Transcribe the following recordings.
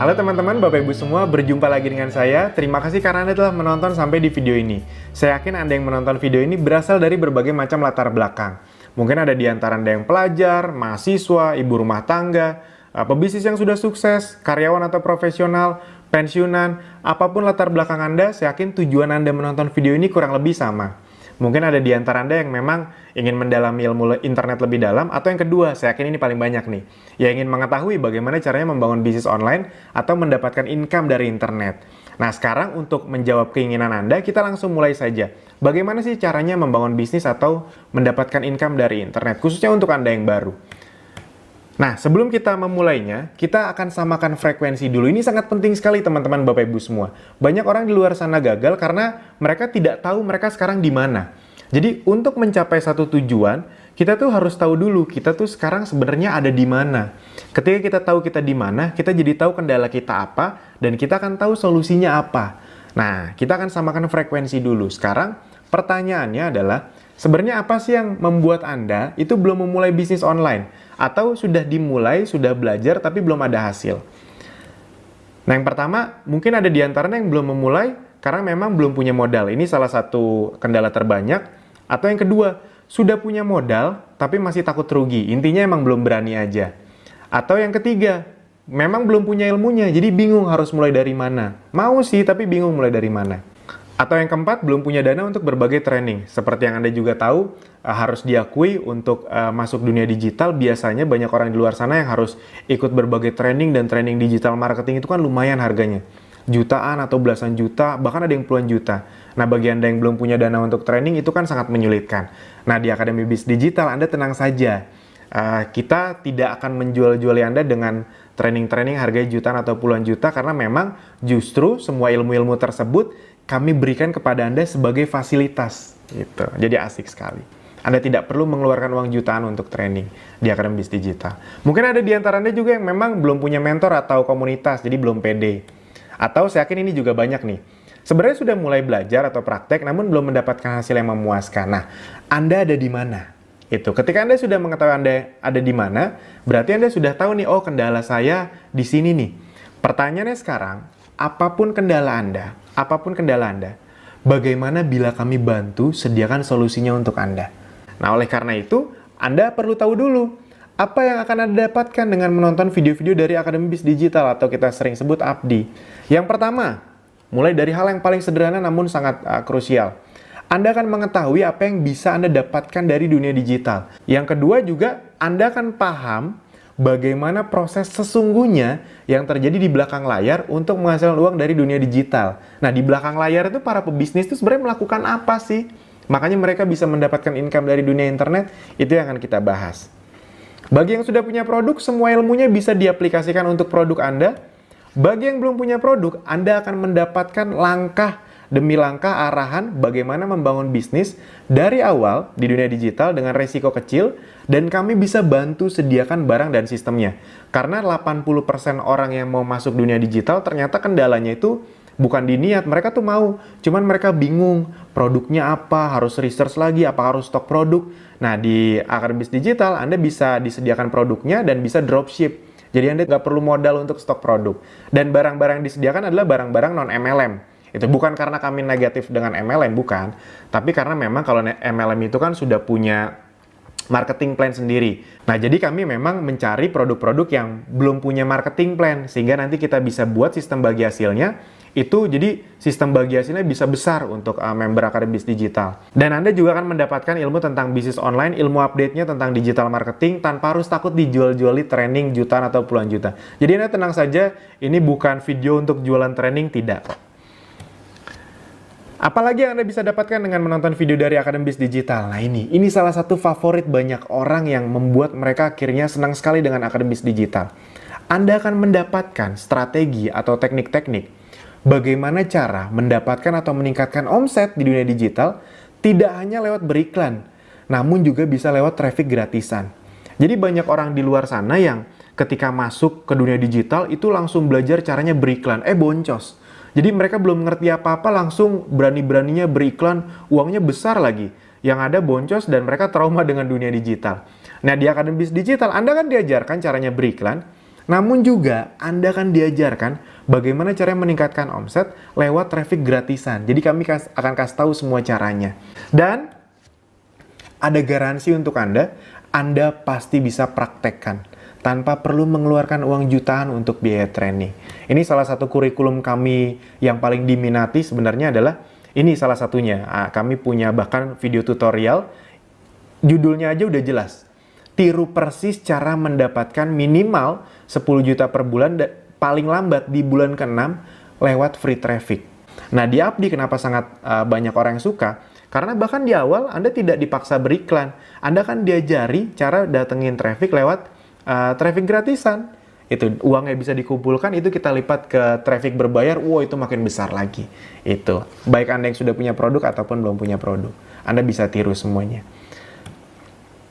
Halo teman-teman, Bapak Ibu semua, berjumpa lagi dengan saya. Terima kasih karena Anda telah menonton sampai di video ini. Saya yakin Anda yang menonton video ini berasal dari berbagai macam latar belakang. Mungkin ada di antara Anda yang pelajar, mahasiswa, ibu rumah tangga, pebisnis yang sudah sukses, karyawan atau profesional, pensiunan, apapun latar belakang Anda, saya yakin tujuan Anda menonton video ini kurang lebih sama. Mungkin ada di antara Anda yang memang ingin mendalami ilmu internet lebih dalam, atau yang kedua, saya yakin ini paling banyak nih, yang ingin mengetahui bagaimana caranya membangun bisnis online atau mendapatkan income dari internet. Nah, sekarang untuk menjawab keinginan Anda, kita langsung mulai saja. Bagaimana sih caranya membangun bisnis atau mendapatkan income dari internet, khususnya untuk Anda yang baru? Nah, sebelum kita memulainya, kita akan samakan frekuensi dulu. Ini sangat penting sekali teman-teman Bapak Ibu semua. Banyak orang di luar sana gagal karena mereka tidak tahu mereka sekarang di mana. Jadi, untuk mencapai satu tujuan, kita tuh harus tahu dulu kita tuh sekarang sebenarnya ada di mana. Ketika kita tahu kita di mana, kita jadi tahu kendala kita apa, dan kita akan tahu solusinya apa. Nah, kita akan samakan frekuensi dulu. Sekarang, pertanyaannya adalah, sebenarnya apa sih yang membuat Anda itu belum memulai bisnis online? Atau sudah dimulai, sudah belajar, tapi belum ada hasil? Nah, yang pertama, mungkin ada di antaranya yang belum memulai karena memang belum punya modal. Ini salah satu kendala terbanyak. Atau yang kedua, sudah punya modal, tapi masih takut rugi. Intinya emang belum berani aja. Atau yang ketiga, memang belum punya ilmunya, jadi bingung harus mulai dari mana. Mau sih, tapi bingung mulai dari mana. Atau yang keempat, belum punya dana untuk berbagai training. Seperti yang Anda juga tahu, harus diakui untuk masuk dunia digital, biasanya banyak orang di luar sana yang harus ikut berbagai training, dan training digital marketing itu kan lumayan harganya. Jutaan atau belasan juta, bahkan ada yang puluhan juta. Nah, bagi Anda yang belum punya dana untuk training, itu kan sangat menyulitkan. Nah, di Akademi Bis Digital, Anda tenang saja. Kita tidak akan menjual-juali Anda dengan training-training harganya jutaan atau puluhan juta, karena memang justru semua ilmu-ilmu tersebut kami berikan kepada Anda sebagai fasilitas. Gitu. Jadi asik sekali. Anda tidak perlu mengeluarkan uang jutaan untuk training di Akademi Bis Digital. Mungkin ada di antara Anda juga yang memang belum punya mentor atau komunitas, jadi belum pede. Atau saya yakin ini juga banyak nih. Sebenarnya sudah mulai belajar atau praktek, namun belum mendapatkan hasil yang memuaskan. Nah, Anda ada di mana? Itu. Ketika Anda sudah mengetahui Anda ada di mana, berarti Anda sudah tahu nih, oh kendala saya di sini nih. Pertanyaannya sekarang, apapun kendala Anda, bagaimana bila kami bantu sediakan solusinya untuk Anda? Nah, oleh karena itu, Anda perlu tahu dulu, apa yang akan Anda dapatkan dengan menonton video-video dari Akademi Bis Digital atau kita sering sebut ABDI. Yang pertama, mulai dari hal yang paling sederhana namun sangat krusial. Anda akan mengetahui apa yang bisa Anda dapatkan dari dunia digital. Yang kedua juga, Anda akan paham bagaimana proses sesungguhnya yang terjadi di belakang layar untuk menghasilkan uang dari dunia digital. Nah, di belakang layar itu para pebisnis itu sebenarnya melakukan apa sih? Makanya mereka bisa mendapatkan income dari dunia internet, itu yang akan kita bahas. Bagi yang sudah punya produk, semua ilmunya bisa diaplikasikan untuk produk Anda. Bagi yang belum punya produk, Anda akan mendapatkan langkah demi langkah arahan bagaimana membangun bisnis dari awal di dunia digital dengan resiko kecil, dan kami bisa bantu sediakan barang dan sistemnya. Karena 80% orang yang mau masuk dunia digital ternyata kendalanya itu bukan di niat, mereka tuh mau, cuman mereka bingung produknya apa, harus research lagi, apa harus stok produk. Nah, di Akademi Bis Digital Anda bisa disediakan produknya dan bisa dropship. Jadi Anda nggak perlu modal untuk stok produk. Dan barang-barang yang disediakan adalah barang-barang non-MLM. Itu bukan karena kami negatif dengan MLM, bukan. Tapi karena memang kalau MLM itu kan sudah punya marketing plan sendiri. Nah, jadi kami memang mencari produk-produk yang belum punya marketing plan, sehingga nanti kita bisa buat sistem bagi hasilnya. Itu jadi sistem bagi hasilnya bisa besar untuk member Akademi Bis Digital. Dan Anda juga akan mendapatkan ilmu tentang bisnis online, ilmu update-nya tentang digital marketing, tanpa harus takut dijual-juali training jutaan atau puluhan juta. Jadi Anda tenang saja, ini bukan video untuk jualan training, tidak. Apalagi yang Anda bisa dapatkan dengan menonton video dari Akademi Bis Digital. Nah, ini salah satu favorit banyak orang yang membuat mereka akhirnya senang sekali dengan Akademi Bis Digital. Anda akan mendapatkan strategi atau teknik-teknik bagaimana cara mendapatkan atau meningkatkan omset di dunia digital, tidak hanya lewat beriklan, namun juga bisa lewat traffic gratisan. Jadi banyak orang di luar sana yang ketika masuk ke dunia digital itu langsung belajar caranya beriklan, boncos. Jadi mereka belum ngerti apa-apa, langsung berani-beraninya beriklan, uangnya besar lagi. Yang ada boncos dan mereka trauma dengan dunia digital. Nah, di Akademi Bis Digital Anda kan diajarkan caranya beriklan, Namun juga Anda akan diajarkan bagaimana cara meningkatkan omset lewat traffic gratisan. Jadi kami akan kasih tahu semua caranya. Dan ada garansi untuk Anda pasti bisa praktekkan tanpa perlu mengeluarkan uang jutaan untuk biaya training. Ini salah satu kurikulum kami yang paling diminati sebenarnya adalah ini salah satunya. Kami punya bahkan video tutorial, judulnya aja udah jelas. Tiru persis cara mendapatkan minimal 10 juta per bulan paling lambat di bulan ke-6 lewat free traffic. Nah, di Abdi kenapa sangat banyak orang yang suka? Karena bahkan di awal Anda tidak dipaksa beriklan. Anda kan diajari cara datengin traffic lewat traffic gratisan. Itu uangnya bisa dikumpulkan, itu kita lipat ke traffic berbayar, itu makin besar lagi. Itu baik Anda yang sudah punya produk ataupun belum punya produk, Anda bisa tiru semuanya.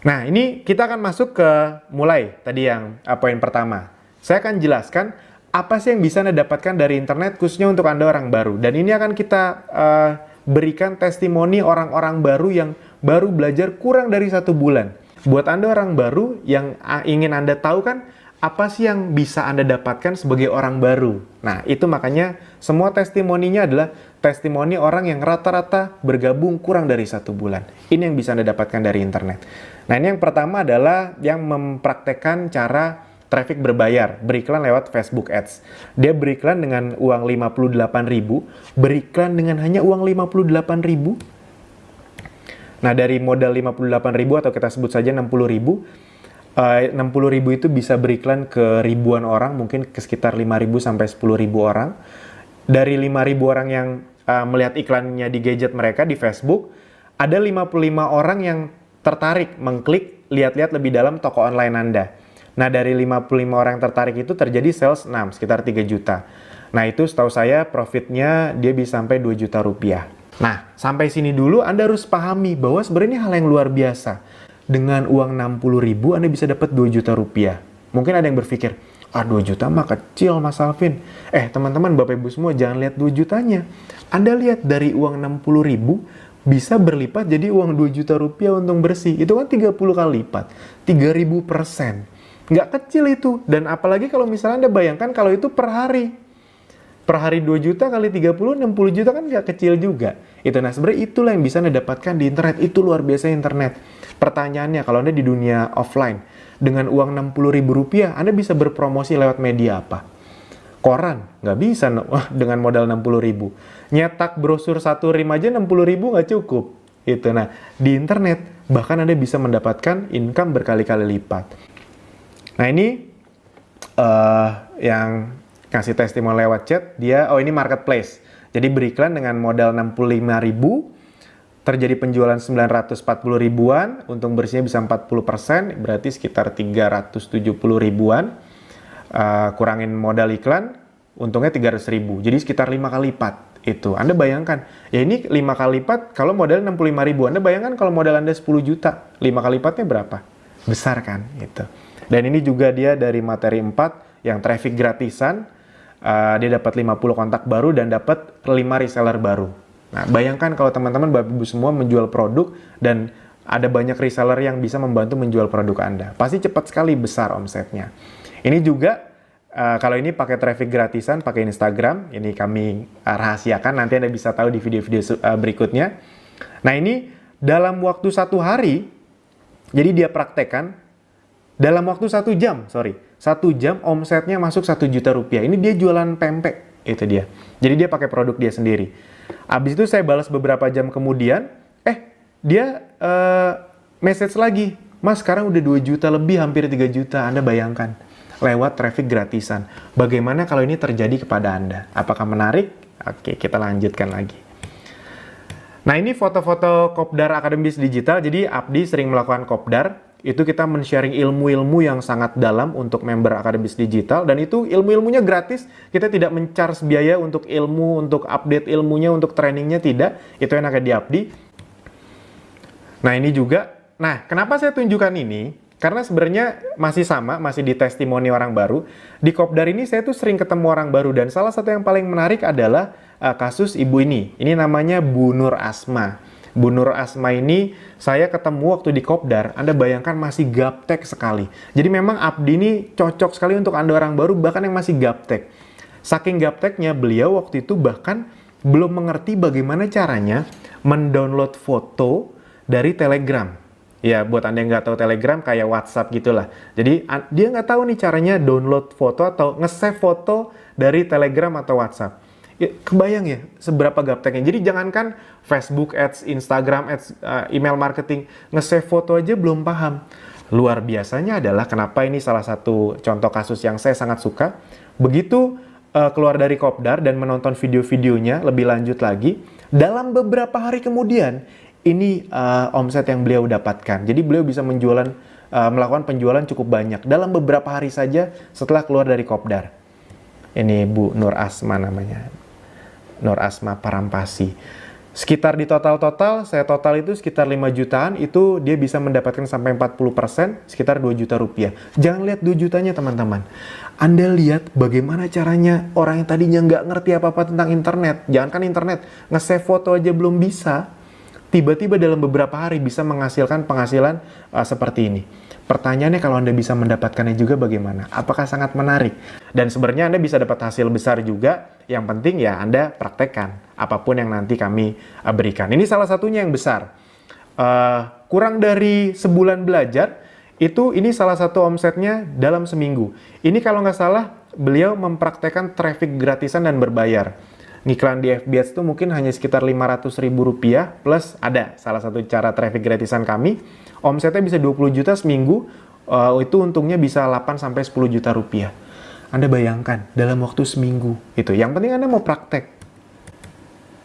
Nah, ini kita akan masuk ke mulai tadi yang poin pertama. Saya akan jelaskan apa sih yang bisa Anda dapatkan dari internet khususnya untuk Anda orang baru. Dan ini akan kita berikan testimoni orang-orang baru yang baru belajar kurang dari 1 bulan. Buat Anda orang baru yang ingin Anda tahu kan apa sih yang bisa Anda dapatkan sebagai orang baru. Nah, itu makanya semua testimoninya adalah testimoni orang yang rata-rata bergabung kurang dari 1 bulan. Ini yang bisa Anda dapatkan dari internet. Nah, ini yang pertama adalah yang mempraktekkan cara traffic berbayar, beriklan lewat Facebook Ads. Dia beriklan dengan uang 58.000, beriklan dengan hanya uang 58.000. Nah, dari modal 58.000 atau kita sebut saja 60.000, 60.000 itu bisa beriklan ke ribuan orang, mungkin ke sekitar 5.000 sampai 10.000 orang. Dari 5.000 orang yang melihat iklannya di gadget mereka di Facebook, ada 55 orang yang tertarik mengklik lihat-lihat lebih dalam toko online Anda. Nah, dari 55 orang yang tertarik itu terjadi sales 6, sekitar 3 juta. Nah, itu setahu saya profitnya dia bisa sampai 2 juta rupiah. Nah, sampai sini dulu Anda harus pahami bahwa sebenarnya hal yang luar biasa. Dengan uang 60.000 Anda bisa dapat 2 juta rupiah. Mungkin ada yang berpikir, 2 juta mah kecil Mas Alvin. Teman-teman, Bapak Ibu semua jangan lihat 2 jutanya. Anda lihat dari uang 60.000 bisa berlipat jadi uang 2 juta rupiah untung bersih. Itu kan 30 kali lipat. 3.000%. Nggak kecil itu. Dan apalagi kalau misalnya Anda bayangkan kalau itu per hari. Per hari 2 juta kali 30, 60 juta kan nggak kecil juga. Nah, sebenarnya itulah yang bisa Anda dapatkan di internet. Itu luar biasa internet. Pertanyaannya, kalau Anda di dunia offline, dengan uang 60.000 rupiah, Anda bisa berpromosi lewat media apa? Koran? Nggak bisa dengan modal 60.000. Nyetak brosur 1 rim aja 60.000 nggak cukup. Nah, di internet, bahkan Anda bisa mendapatkan income berkali-kali lipat. Nah, ini yang kasih testimoni lewat chat, ini marketplace. Jadi beriklan dengan modal 65.000, terjadi penjualan 940 ribuan, untung bersihnya bisa 40%, berarti sekitar 370 ribuan. Kurangin modal iklan, untungnya 300.000, jadi sekitar 5 kali lipat. Anda bayangkan, ini 5 kali lipat kalau modal 65.000. Anda bayangkan kalau modal Anda 10 juta, 5 kali lipatnya berapa? Besar kan? Dan ini juga dia dari materi 4, yang traffic gratisan, dia dapat 50 kontak baru dan dapat 5 reseller baru. Nah, bayangkan kalau teman-teman Bapak Ibu semua menjual produk dan ada banyak reseller yang bisa membantu menjual produk Anda. Pasti cepat sekali besar omsetnya. Ini juga, kalau ini pakai traffic gratisan, pakai Instagram, ini kami rahasiakan, nanti Anda bisa tahu di video-video berikutnya. Nah, ini dalam waktu 1 hari, jadi dia praktekkan, dalam waktu 1 jam, 1 jam omsetnya masuk 1 juta rupiah. Ini dia jualan pempek, itu dia. Jadi dia pakai produk dia sendiri. Habis itu saya balas beberapa jam kemudian, dia message lagi, Mas sekarang udah 2 juta lebih, hampir 3 juta, Anda bayangkan. Lewat traffic gratisan. Bagaimana kalau ini terjadi kepada Anda? Apakah menarik? Oke, kita lanjutkan lagi. Nah, ini foto-foto Kopdar Akademis Digital. Jadi Abdi sering melakukan Kopdar. Itu kita men-sharing ilmu-ilmu yang sangat dalam untuk member Akademis Digital, dan itu ilmu-ilmunya gratis. Kita tidak men-charge biaya untuk ilmu, untuk update ilmunya, untuk trainingnya, tidak. Itu yang akan di Abdi. Nah, ini juga. Nah, kenapa saya tunjukkan ini? Karena sebenarnya masih sama, masih di testimoni orang baru. Di Kopdar ini saya tuh sering ketemu orang baru, dan salah satu yang paling menarik adalah kasus ibu ini. Ini namanya Bu Nur Asma. Bu Nur Asma ini saya ketemu waktu di Kopdar, Anda bayangkan masih gaptek sekali. Jadi memang Abdi ini cocok sekali untuk Anda orang baru, bahkan yang masih gaptek. Saking gapteknya, beliau waktu itu bahkan belum mengerti bagaimana caranya mendownload foto dari Telegram. Ya, buat Anda yang nggak tahu Telegram, kayak WhatsApp gitulah. Jadi, dia nggak tahu nih caranya download foto atau nge-save foto dari Telegram atau WhatsApp. Ya, kebayang ya, seberapa gapteknya. Jadi, jangankan Facebook Ads, Instagram Ads, email marketing, nge-save foto aja belum paham. Luar biasanya adalah kenapa ini salah satu contoh kasus yang saya sangat suka. Begitu keluar dari Kopdar dan menonton video-videonya lebih lanjut lagi, dalam beberapa hari kemudian, ini omset yang beliau dapatkan. Jadi beliau bisa melakukan penjualan cukup banyak dalam beberapa hari saja setelah keluar dari Kopdar. Ini Bu Nur Asma namanya. Nur Asma Parampasi. Sekitar di total, saya total itu sekitar 5 jutaan, itu dia bisa mendapatkan sampai 40%, sekitar 2 juta rupiah. Jangan lihat 2 jutanya teman-teman. Anda lihat bagaimana caranya orang yang tadinya nggak ngerti apa-apa tentang internet. Jangankan internet, nge-save foto aja belum bisa. Tiba-tiba dalam beberapa hari bisa menghasilkan penghasilan seperti ini. Pertanyaannya kalau Anda bisa mendapatkannya juga bagaimana? Apakah sangat menarik? Dan sebenarnya Anda bisa dapat hasil besar juga. Yang penting ya Anda praktekkan apapun yang nanti kami berikan. Ini salah satunya yang besar. Kurang dari sebulan belajar, ini salah satu omsetnya dalam seminggu. Ini kalau nggak salah beliau mempraktekkan traffic gratisan dan berbayar. Ngiklan di FB Ads itu mungkin hanya sekitar Rp500.000 plus ada salah satu cara traffic gratisan kami. Omsetnya bisa 20 juta seminggu, itu untungnya bisa 8-10 juta rupiah. Anda bayangkan dalam waktu seminggu itu. Yang penting Anda mau praktek.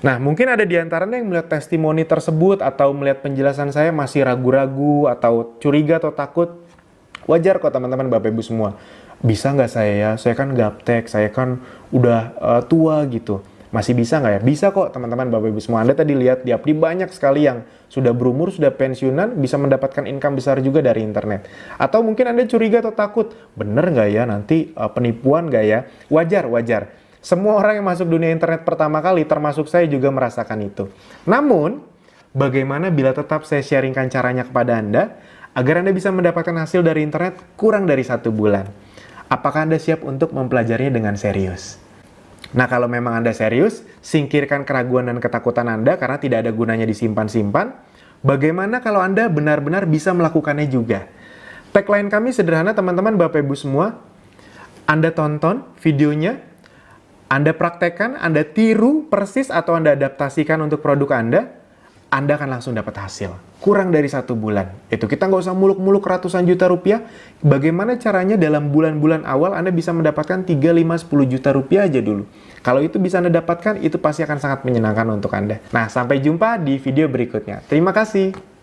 Nah, mungkin ada di antara Anda yang melihat testimoni tersebut atau melihat penjelasan saya masih ragu-ragu atau curiga atau takut. Wajar kok teman-teman Bapak Ibu semua. Bisa nggak saya ya? Saya kan gaptek, saya kan udah tua gitu. Masih bisa nggak ya? Bisa kok teman-teman Bapak Ibu semua. Anda tadi lihat di Abdi banyak sekali yang sudah berumur, sudah pensiunan, bisa mendapatkan income besar juga dari internet. Atau mungkin Anda curiga atau takut, bener nggak ya nanti penipuan nggak ya? Wajar. Semua orang yang masuk dunia internet pertama kali, termasuk saya juga merasakan itu. Namun, bagaimana bila tetap saya sharingkan caranya kepada Anda, agar Anda bisa mendapatkan hasil dari internet kurang dari 1 bulan? Apakah Anda siap untuk mempelajarinya dengan serius? Nah, kalau memang Anda serius, singkirkan keraguan dan ketakutan Anda karena tidak ada gunanya disimpan-simpan. Bagaimana kalau Anda benar-benar bisa melakukannya juga? Tagline kami sederhana teman-teman Bapak Ibu semua. Anda tonton videonya, Anda praktekkan, Anda tiru persis atau Anda adaptasikan untuk produk Anda akan langsung dapat hasil. Kurang dari 1 bulan. Itu kita nggak usah muluk-muluk ratusan juta rupiah. Bagaimana caranya dalam bulan-bulan awal Anda bisa mendapatkan 3, 5, 10 juta rupiah aja dulu. Kalau itu bisa Anda dapatkan, itu pasti akan sangat menyenangkan untuk Anda. Nah, sampai jumpa di video berikutnya. Terima kasih.